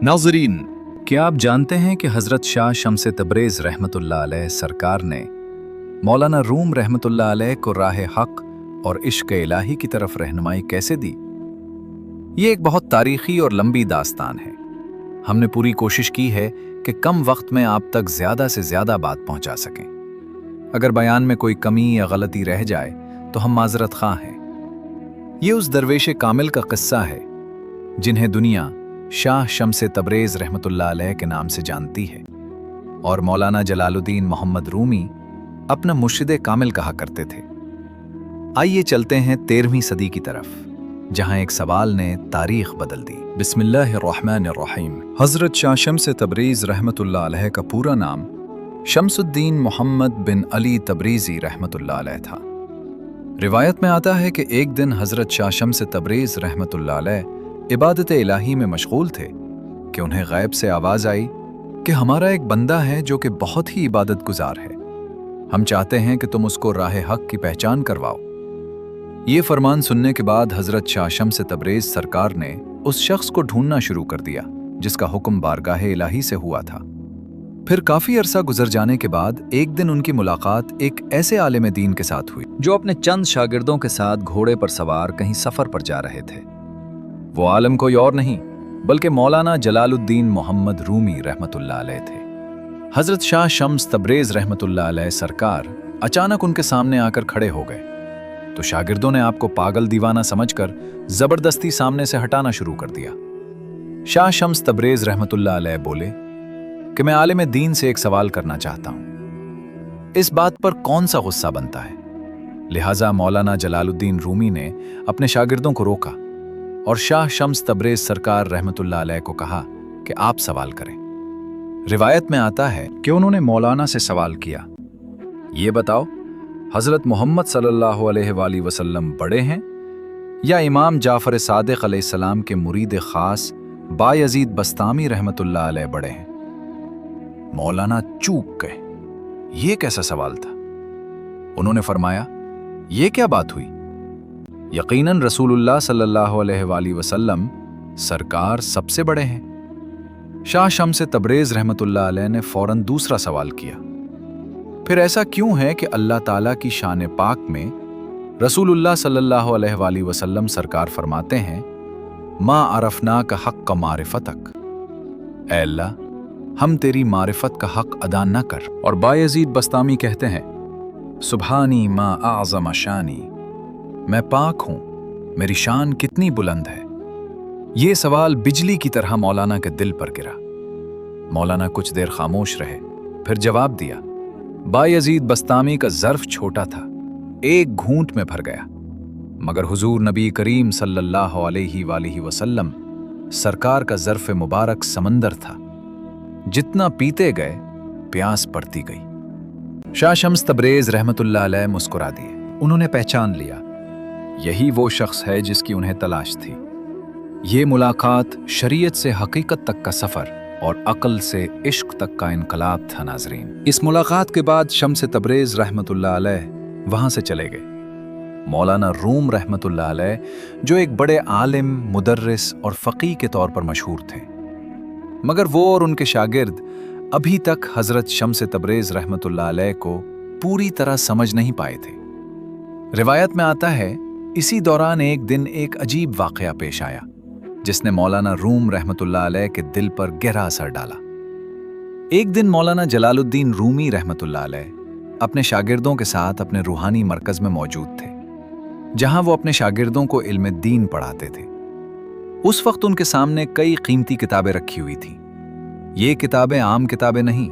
नाज़रीन, क्या आप जानते हैं कि हज़रत शाह शम्स तबरेज़ रहमतुल्लाह अलैह सरकार ने मौलाना रूम रहमतुल्लाह अलैह को राह हक़ और इश्क़ इलाही की तरफ रहनुमाई कैसे दी? ये एक बहुत तारीख़ी और लंबी दास्तान है। हमने पूरी कोशिश की है कि कम वक्त में आप तक ज़्यादा से ज़्यादा बात पहुँचा सकें। अगर बयान में कोई कमी या गलती रह जाए तो हम माज़रत ख़्वाह हैं। ये उस दरवेश कामिल का क़िस्सा है जिन्हें दुनिया शाह शम्स तबरेज़ रहमतुल्लाह अलैह के नाम से जानती है और मौलाना जलालुद्दीन मोहम्मद रूमी अपना मुर्शिद कामिल कहा करते थे। आइए चलते हैं 13वीं सदी की तरफ, जहां एक सवाल ने तारीख बदल दी। बिस्मिल्लाहिर्रहमानिर्रहीम। हज़रत शाह शम्स तबरेज़ रहमतुल्लाह अलैह का पूरा नाम शम्सुद्दीन मोहम्मद बिन अली तबरेज़ी रहमतुल्लाह अलैह था। रिवायत में आता है कि एक दिन हज़रत शाह शम्स तबरेज़ रहमतुल्लाह अलैह इबादत इलाही में मशगूल थे कि उन्हें गैब से आवाज़ आई कि हमारा एक बंदा है जो कि बहुत ही इबादत गुजार है। हम चाहते हैं कि तुम उसको राह हक़ की पहचान करवाओ। ये फरमान सुनने के बाद हज़रत शाह शम्स तबरेज़ सरकार ने उस शख्स को ढूंढना शुरू कर दिया जिसका हुक्म बारगाह इलाही से हुआ था। फिर काफ़ी अरसा गुजर जाने के बाद एक दिन उनकी मुलाकात एक ऐसे आलिम दीन के साथ हुई जो अपने चंद शागिर्दों के साथ घोड़े पर सवार कहीं सफ़र पर जा रहे थे। वो आलिम कोई और नहीं बल्कि मौलाना जलालुद्दीन मोहम्मद रूमी रहमतुल्लाह अलैह थे। हज़रत शाह शम्स तबरेज़ रहमतुल्लाह अलैह सरकार अचानक उनके सामने आकर खड़े हो गए तो शागिर्दों ने आपको पागल दीवाना समझकर ज़बरदस्ती सामने से हटाना शुरू कर दिया। शाह शम्स तबरेज़ रहमतुल्लाह अलैह बोले कि मैं आलिम दीन से एक सवाल करना चाहता हूँ। इस बात पर कौन सा गुस्सा बनता है? लिहाजा मौलाना जलालुद्दीन रूमी ने अपने शागिर्दों को रोका और शाह शम्स तबरेज़ सरकार रहमतुल्लाह अलैह को कहा कि आप सवाल करें। रिवायत में आता है कि उन्होंने मौलाना से सवाल किया, ये बताओ हज़रत मोहम्मद सल्लल्लाहु अलैहि वसल्लम बड़े हैं या इमाम जाफ़र सादिक़ अलैहिस्सलाम के मुरीद ख़ास बायज़ीद बस्तामी रहमतुल्लाह अलैह बड़े हैं? मौलाना चूक गए। ये कैसा सवाल था? उन्होंने फरमाया, ये क्या बात हुई? यकीनन रसूलुल्लाह सल्लल्लाहु अलैहि वसल्लम सरकार सबसे बड़े हैं। शाह शम्स तबरेज़ रहमतुल्लाह अलैह ने फौरन दूसरा सवाल किया, फिर ऐसा क्यों है कि अल्लाह ताला की शान पाक में रसूलुल्लाह सल्लल्लाहु अलैहि वसल्लम सरकार फरमाते हैं, मा अरफना का हक़ का मारिफतक, ऐ अल्लाह हम तेरी मारिफत का हक़ अदा न कर। और बायज़ीद बस्तामी कहते हैं, सुबहानी मा आज़म शानी, मैं पाक हूं, मेरी शान कितनी बुलंद है। ये सवाल बिजली की तरह मौलाना के दिल पर गिरा। मौलाना कुछ देर खामोश रहे, फिर जवाब दिया। बायज़ीद बस्तामी का ज़र्फ़ छोटा था, एक घूंट में भर गया, मगर हुजूर नबी करीम सल्लल्लाहु अलैहि वसल्लम सरकार का ज़र्फ़ मुबारक समंदर था, जितना पीते गए प्यास बढ़ती गई। शाह शम्स तबरेज़ रहमतुल्लाह अलैह मुस्कुरा दिए। उन्होंने पहचान लिया, यही वो शख्स है जिसकी उन्हें तलाश थी। ये मुलाकात शरीयत से हकीकत तक का सफ़र और अक़ल से इश्क तक का इनकलाब था। नाज़रीन, इस मुलाकात के बाद शम्स तबरेज़ रहमतुल्लाह अलैह वहाँ से चले गए। मौलाना रूम रहमतुल्लाह अलैह जो एक बड़े आलिम, मुदर्रिस और फ़क़ीह के तौर पर मशहूर थे, मगर वो और उनके शागिर्द अभी तक हज़रत शम्स तबरेज़ रहमतुल्लाह अलैह को पूरी तरह समझ नहीं पाए थे। रिवायत में आता है, इसी दौरान एक दिन एक अजीब वाक़या पेश आया जिसने मौलाना रूम रहमतुल्लाह अलैह के दिल पर गहरा असर डाला। एक दिन मौलाना जलालुद्दीन रूमी रहमतुल्लाह अलैह अपने शागिर्दों के साथ अपने रूहानी मरकज़ में मौजूद थे, जहां वो अपने शागिर्दों को इल्म दीन पढ़ाते थे। उस वक्त उनके सामने कई कीमती किताबें रखी हुई थीं। ये किताबें आम किताबें नहीं,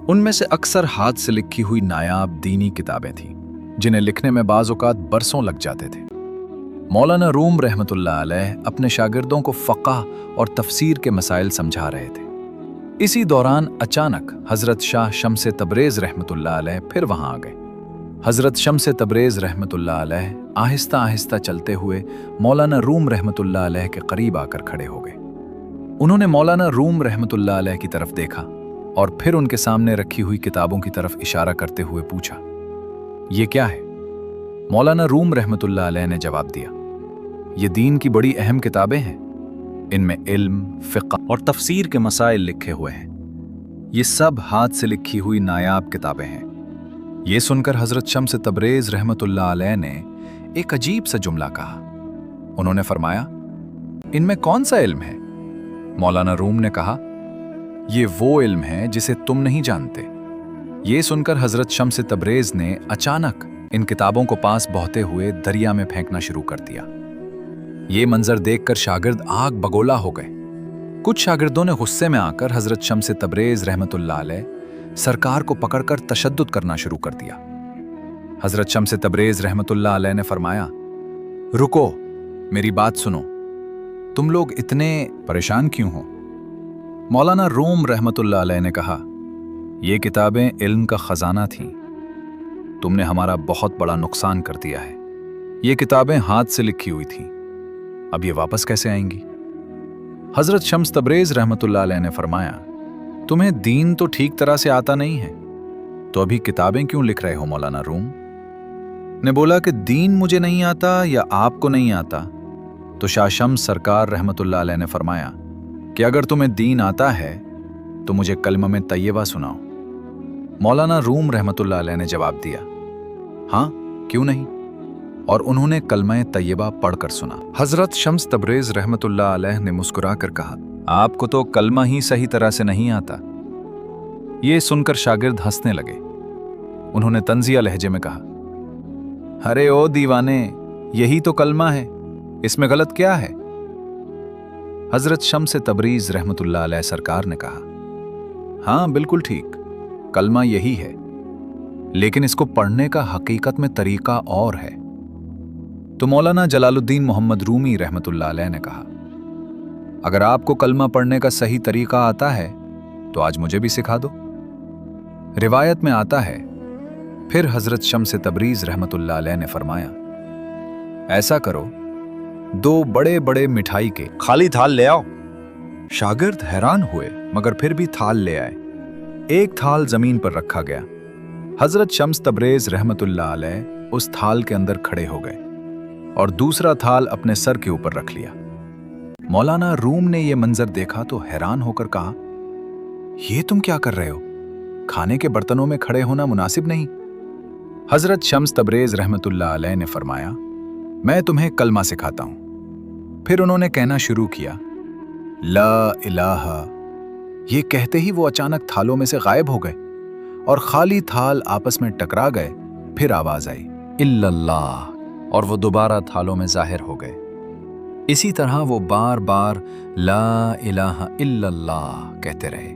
उनमें से अक्सर हाथ से लिखी हुई नायाब दीनी किताबें थीं, जिन्हें लिखने में बाज़ औक़ात बरसों लग जाते थे। मौलाना रूम रहमतुल्लाह अलैह अपने शागिर्दों को फ़क़्ह और तफ़सीर के मसाइल समझा रहे थे। इसी दौरान अचानक हज़रत शाह शम्स तबरेज़ रहमतुल्लाह अलैह फिर वहाँ आ गए। हज़रत शम्स तबरेज़ रहमतुल्लाह अलैह आहिस्ता आहिस्ता चलते हुए मौलाना रूम रहमतुल्लाह अलैह के करीब आकर खड़े हो गए। उन्होंने मौलाना रूम रहमतुल्लाह अलैह की तरफ देखा और फिर उनके सामने रखी हुई किताबों की तरफ इशारा करते हुए पूछा, ये क्या है? मौलाना रूम रहमतुल्लाह अलैह ने जवाब दिया, ये दीन की बड़ी अहम किताबें हैं। इनमें इल्म, फ़िक़्ह और तफसीर के मसाइल लिखे हुए हैं। ये सब हाथ से लिखी हुई नायाब किताबें हैं। ये सुनकर हज़रत शम्स तबरेज़ रहमतुल्लाह अलैह ने एक अजीब सा जुमला कहा। उन्होंने फरमाया, इनमें कौन सा इल्म है? मौलाना रूम ने कहा, ये वो इल्म है जिसे तुम नहीं जानते। ये सुनकर हज़रत शम्स तबरेज़ ने अचानक इन किताबों को पास बहते हुए दरिया में फेंकना शुरू कर दिया। ये मंजर देखकर शागिर्द आग बगोला हो गए। कुछ शागिर्दों ने गुस्से में आकर हज़रत शम्स तबरेज़ रहमतुल्लाह अलैह सरकार को पकड़कर तशद्दुद करना शुरू कर दिया। हज़रत शम्स तबरेज़ रहमतुल्लाह अलैह ने फरमाया, रुको, मेरी बात सुनो, तुम लोग इतने परेशान क्यों हो? मौलाना रूम रहमतुल्लाह अलैह ने कहा, ये किताबें इल्म का ख़जाना थीं। तुमने हमारा बहुत बड़ा नुकसान कर दिया है। ये किताबें हाथ से लिखी हुई थीं, अब ये वापस कैसे आएंगी? हज़रत शम्स तबरेज़ रहमतुल्लाह अलैह ने फरमाया, तुम्हें दीन तो ठीक तरह से आता नहीं है, तो अभी किताबें क्यों लिख रहे हो? मौलाना रूम ने बोला कि दीन मुझे नहीं आता या आपको नहीं आता? तो शाह शम्स सरकार रहमतुल्लाह अलैह ने फरमाया कि अगर तुम्हें दीन आता है तो मुझे कलमा में तैयबा सुनाओ। मौलाना रूम रहमतुल्लाह अलैह ने जवाब दिया, हाँ, क्यों नहीं? और उन्होंने कलमा तैयबा पढ़कर सुना। हज़रत शम्स तबरेज़ रहमतुल्लाह अलैह ने मुस्कुराकर कहा, आपको तो कलमा ही सही तरह से नहीं आता। ये सुनकर शागिर्द हंसने लगे। उन्होंने तंजिया लहजे में कहा, अरे ओ दीवाने, यही तो कलमा है, इसमें गलत क्या है? हज़रत शम्स तबरीज़ रहमतुल्लाह अलैह सरकार ने कहा, हाँ बिल्कुल ठीक, कलमा यही है, लेकिन इसको पढ़ने का हकीकत में तरीका और है। तो मौलाना जलालुद्दीन मोहम्मद रूमी रहमतुल्लाह अलैह ने कहा, अगर आपको कलमा पढ़ने का सही तरीका आता है तो आज मुझे भी सिखा दो। रिवायत में आता है, फिर हज़रत शम्स तबरीज़ रहमतुल्लाह अलैह ने फरमाया, ऐसा करो, 2 बड़े बड़े मिठाई के खाली थाल ले आओ। शागिर्द हैरान हुए मगर फिर भी थाल ले आए। एक थाल जमीन पर रखा गया। हज़रत शम्स तबरेज़ रहमतुल्लाह अलैह उस थाल के अंदर खड़े हो गए और दूसरा थाल अपने सर के ऊपर रख लिया। मौलाना रूम ने यह मंजर देखा तो हैरान होकर कहा, ये तुम क्या कर रहे हो? खाने के बर्तनों में खड़े होना मुनासिब नहीं। हज़रत शम्स तबरेज़ रहमतुल्लाह अलैह ने फरमाया, मैं तुम्हें कलमा सिखाता हूं। फिर उन्होंने कहना शुरू किया, ला इलाहा। ये कहते ही वो अचानक थालों में से गायब हो गए और खाली थाल आपस में टकरा गए। फिर आवाज आई, इल्लल्लाह, और वो दोबारा थालों में जाहिर हो गए। इसी तरह वो बार बार ला इलाहा इल्लल्लाह कहते रहे।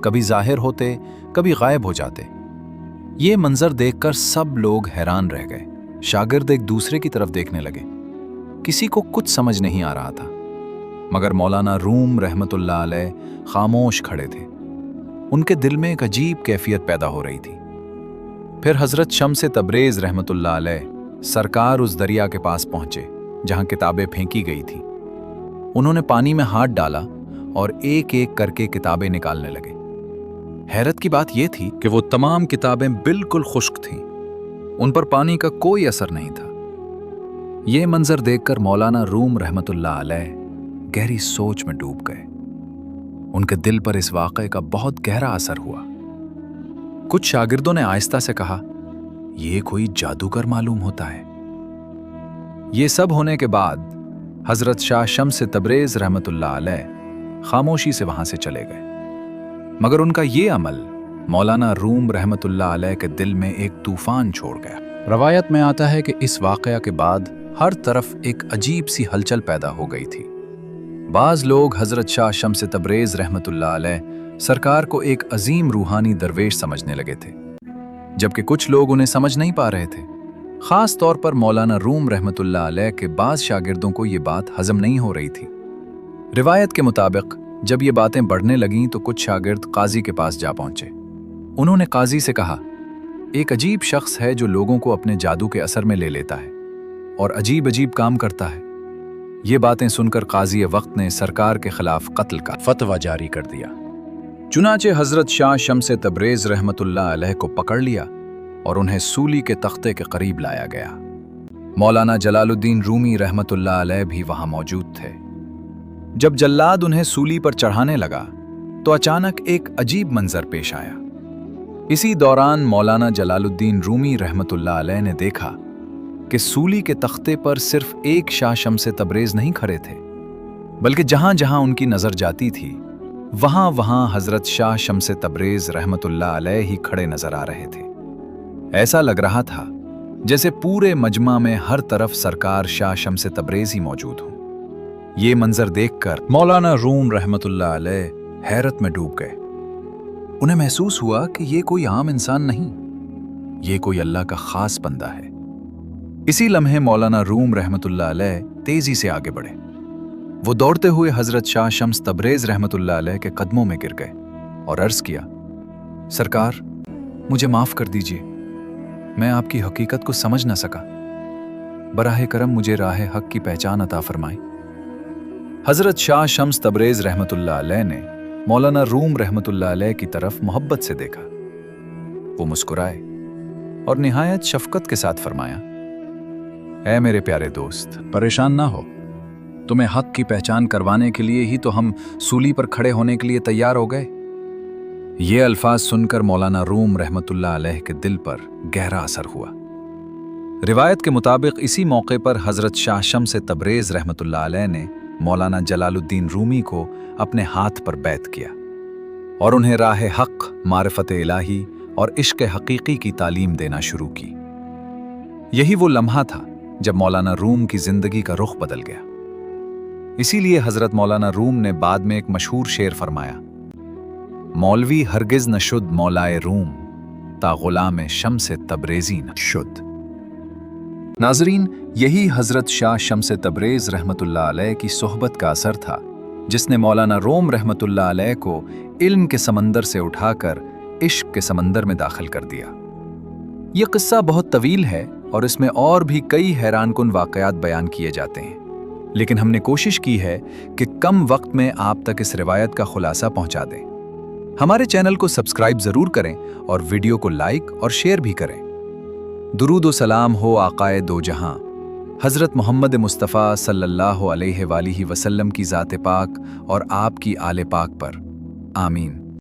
कभी जाहिर होते, कभी गायब हो जाते। ये मंजर देखकर सब लोग हैरान रह गए। शागिर्द एक दूसरे की तरफ देखने लगे। किसी को कुछ समझ नहीं आ रहा था, मगर मौलाना रूम रहमतुल्लाह अलैह खामोश खड़े थे। उनके दिल में एक अजीब कैफियत पैदा हो रही थी। फिर हज़रत शम्स तबरेज़ रहमतुल्लाह अलैह सरकार उस दरिया के पास पहुंचे जहां किताबें फेंकी गई थी। उन्होंने पानी में हाथ डाला और एक एक करके किताबें निकालने लगे। हैरत की बात यह थी कि वो तमाम किताबें बिल्कुल खुश्क थीं। उन पर पानी का कोई असर नहीं था। ये मंजर देखकर मौलाना रूम रहमतुल्लाह अलैह गहरी सोच में डूब गए। उनके दिल पर इस वाक़े का बहुत गहरा असर हुआ। कुछ शागिर्दों ने आहिस्ता से कहा, ये कोई जादूगर मालूम होता है। ये सब होने के बाद हज़रत शाह शम्स तबरेज़ रहमतुल्लाह अलैह खामोशी से वहां से चले गए। मगर उनका ये अमल मौलाना रूम रहमतुल्लाह अलैह के दिल में एक तूफान छोड़ गया। रवायत में आता है कि इस वाक़या के बाद हर तरफ एक अजीब सी हलचल पैदा हो गई थी। बाज़ लोग हज़रत शाह शम्स तबरेज़ रहमतुल्लाह अलैह सरकार को एक अजीम रूहानी दरवेश समझने लगे थे, जबकि कुछ लोग उन्हें समझ नहीं पा रहे थे। ख़ास तौर पर मौलाना रूम रहमतुल्लाह अलैह के बाज़ शागिर्दों को ये बात हज़म नहीं हो रही थी। रिवायत के मुताबिक जब ये बातें बढ़ने लगीं तो कुछ शागिर्द काजी के पास जा पहुंचे। उन्होंने काजी से कहा, एक अजीब शख्स है जो लोगों को अपने जादू के असर में ले लेता है और अजीब अजीब काम करता है। ये बातें सुनकर काजी वक्त ने सरकार के खिलाफ कत्ल का फतवा जारी कर दिया। चुनाचे हज़रत शाह शम्स तबरेज़ रहमतुल्लाह अलैह को पकड़ लिया और उन्हें सूली के तख्ते के करीब लाया गया। मौलाना जलालुद्दीन रूमी रहमतुल्लाह अलैह भी वहां मौजूद थे। जब जल्लाद उन्हें सूली पर चढ़ाने लगा तो अचानक एक अजीब मंजर पेश आया। इसी दौरान मौलाना जलालुद्दीन रूमी रहमतुल्लाह अलैह ने देखा कि सूली के तख्ते पर सिर्फ एक शाह शम्स तबरेज़ नहीं खड़े थे, बल्कि जहां जहां उनकी नजर जाती थी वहां वहां हजरत शाह शम्स तबरेज़ रहमतुल्लाह अलैह ही खड़े नजर आ रहे थे। ऐसा लग रहा था जैसे पूरे मजमा में हर तरफ सरकार शाह शम्स तबरेज़ ही मौजूद हो। ये मंजर देखकर मौलाना रूम रहमतुल्लाह अलैह हैरत में डूब गए। उन्हें महसूस हुआ कि ये कोई आम इंसान नहीं, ये कोई अल्लाह का खास बंदा है। इसी लम्हे मौलाना रूम रहमतुल्लाह अलैह तेजी से आगे बढ़े। वो दौड़ते हुए हजरत शाह शम्स तबरेज़ रहमतुल्लाह अलैह के कदमों में गिर गए और अर्ज किया, सरकार मुझे माफ कर दीजिए, मैं आपकी हकीकत को समझ न सका, बराह करम मुझे राह हक की पहचान अता फरमाई। हजरत शाह शम्स तबरेज़ रहमतुल्लाह अलैह ने मौलाना रूम रहमतुल्लाह अलैह की तरफ मोहब्बत से देखा। वो मुस्कुराए और निहायत शफकत के साथ फरमाया, ऐ मेरे प्यारे दोस्त, परेशान ना हो, तुम्हें हक की पहचान करवाने के लिए ही तो हम सूली पर खड़े होने के लिए तैयार हो गए। ये अल्फाज सुनकर मौलाना रूम रहमतुल्लाह अलैह के दिल पर गहरा असर हुआ। रिवायत के मुताबिक इसी मौके पर हजरत शाह शम्स तबरेज़ रहमतुल्लाह अलैह ने मौलाना जलालुद्दीन रूमी को अपने हाथ पर बैत किया और उन्हें राह हक, मारिफत इलाही और इश्क हकीकी की तालीम देना शुरू की। यही वो लम्हा था जब मौलाना रूम की जिंदगी का रुख बदल गया। इसीलिए हजरत मौलाना रूम ने बाद में एक मशहूर शेर फरमाया, मौलवी हरगिज न शुद्ध मौलाए रूम, ता गुलाम शम्स तबरेज़ी न शुद्ध। नाजरीन, यही हजरत शाह शम्स तबरेज़ रहमतुल्लाह अलैह की सोहबत का असर था जिसने मौलाना रूम रहमतुल्लाह अलैह को इल्म के समंदर से उठाकर इश्क के समंदर में दाखिल कर दिया। यह किस्सा बहुत तवील है और इसमें और भी कई हैरानकुन वाक़यात बयान किए जाते हैं, लेकिन हमने कोशिश की है कि कम वक्त में आप तक इस रिवायत का खुलासा पहुंचा दें। हमारे चैनल को सब्सक्राइब ज़रूर करें और वीडियो को लाइक और शेयर भी करें। दुरूद व सलाम हो आकाए दो जहां हज़रत मोहम्मद मुस्तफ़ा सल्लल्लाहु अलैहि वसल्लम की ज़ात पाक और आपकी आले पाक पर, आमीन।